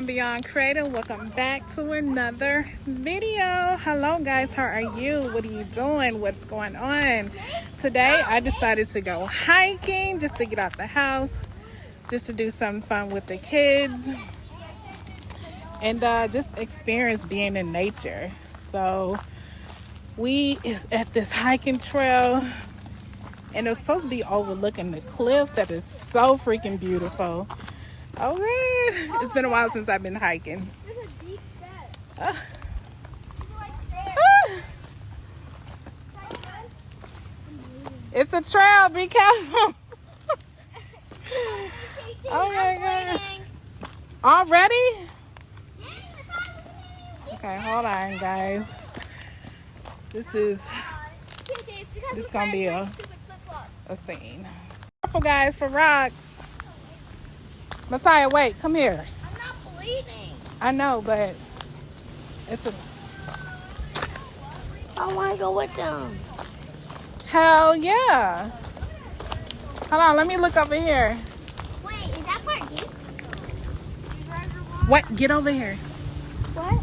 and Beyond Creator. Welcome back to another video. Hello guys, how are you? What are you doing? What's going on? Today I decided to go hiking just to get out the house, just to do something fun with the kids and just experience being in nature. So we is at this hiking trail and it was supposed to be overlooking the cliff that is so freaking beautiful. Oh man, it's been a while since I've been hiking. There's a deep step. It's a trail, be careful. Oh my god. Already? Okay, hold on guys. This is gonna be a scene. Careful guys for rocks. Messiah, wait, come here. I'm not bleeding. I know, but it's a... I want to go with them. Hell yeah. Hold on, let me look over here. Wait, is that part deep? What? Get over here. What?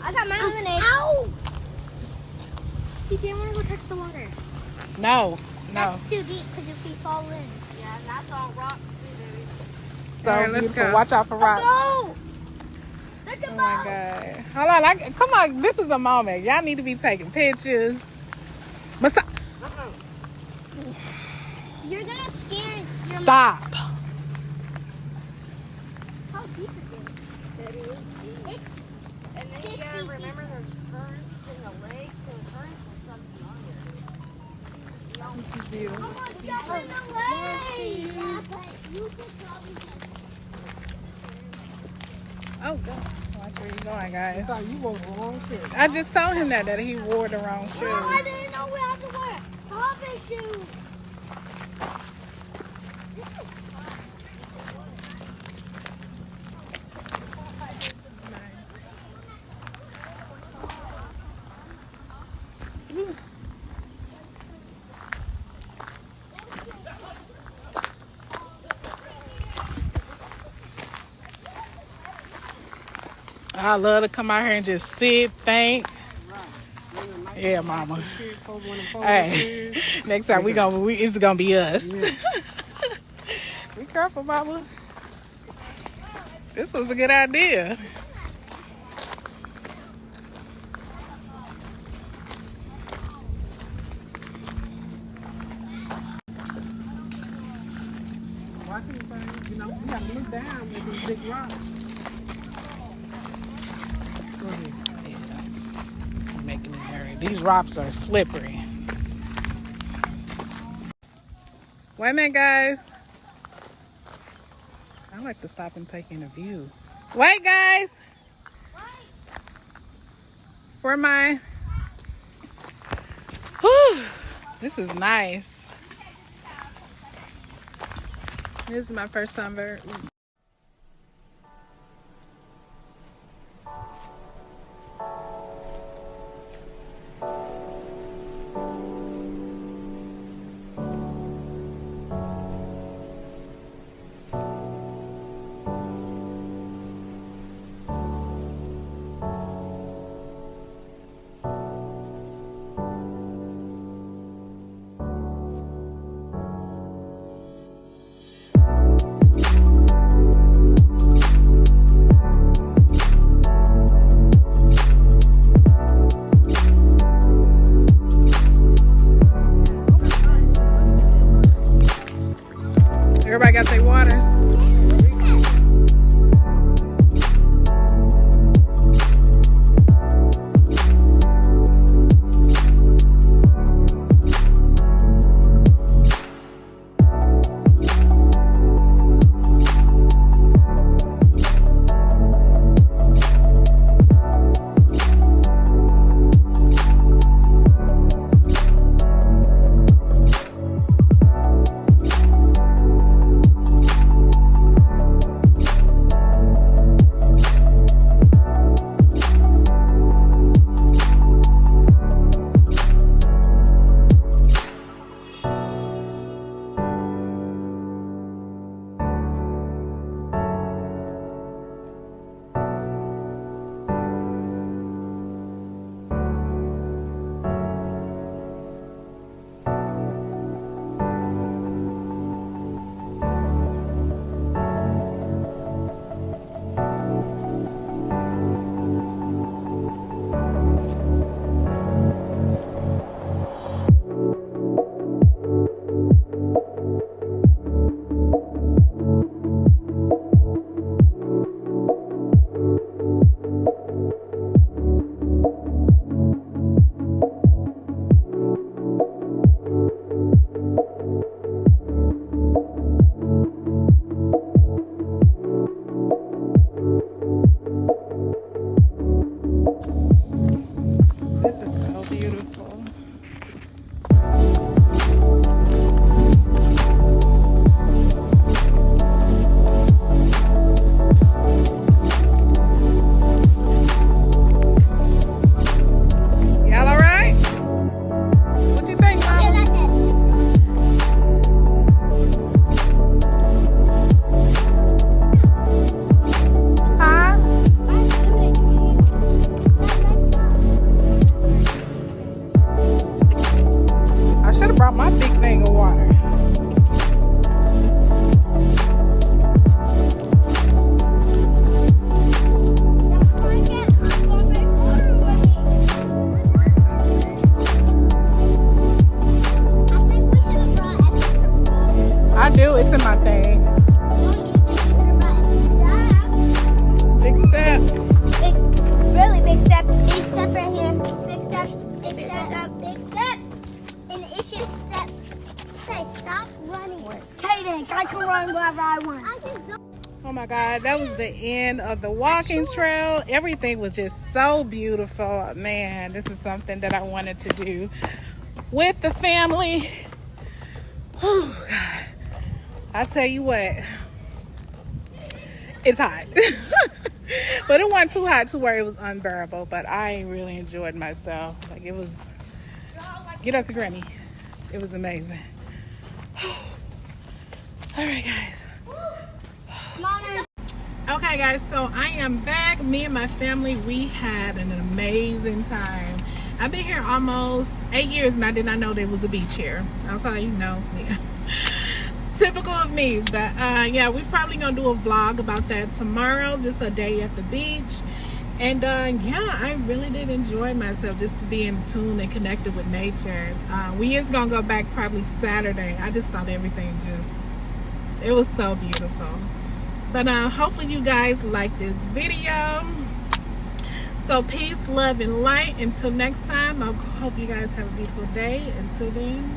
I got my lemonade. Ow! You didn't want to go touch the water. No. That's too deep because your feet fall in. Yeah, and that's all rocks too, baby. So All right, let's go. Watch out for rocks. Go! Look at Oh my god. Hold on. Come on. This is a moment. Y'all need to be taking pictures. You're going to scare your Stop. How deep is it? It's and then you gotta remember there's currents in the lake, so currents will suck you under. This is beautiful. Come on, step in the lake! Yeah, but you could probably Oh god. Watch where you're going, guys. You wore the wrong shoe. I just told him that he wore the wrong shoe. Oh, I didn't know we had to wear hobbit shoes. I love to come out here and just sit, think. Yeah, mama. Hey, next time it's gonna be us. Be careful, mama. This was a good idea. You know, you gotta look down with these big rocks. Go ahead. Yeah. I'm making it hurry. These rocks are slippery. Wait a minute, guys. I like to stop and take in a view. Wait, guys. For my... Whew, this is nice. This is my first time ever. Everybody got their waters. say stop running. Kaden, I can run wherever I want. Oh my God, that was the end of the walking trail. Everything was just so beautiful. Man, this is something that I wanted to do with the family. Whew, God. I tell you what, it's hot. But it wasn't too hot to where it was unbearable. But I really enjoyed myself. Like, it was, get up to Granny. It was amazing. All right, guys. Okay, guys, so I am back. Me and my family, we had an amazing time. I've been here almost 8 years and I did not know there was a beach here. Okay, you know, yeah. Typical of me. But yeah, we're probably gonna do a vlog about that tomorrow, just a day at the beach. And yeah, I really did enjoy myself, just to be in tune and connected with nature. We is gonna go back probably Saturday. I just thought everything it was so beautiful. But hopefully you guys like this video. So peace, love, and light. Until next time, I hope you guys have a beautiful day. Until then,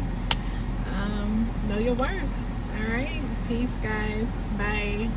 know your worth. All right, peace, guys. Bye.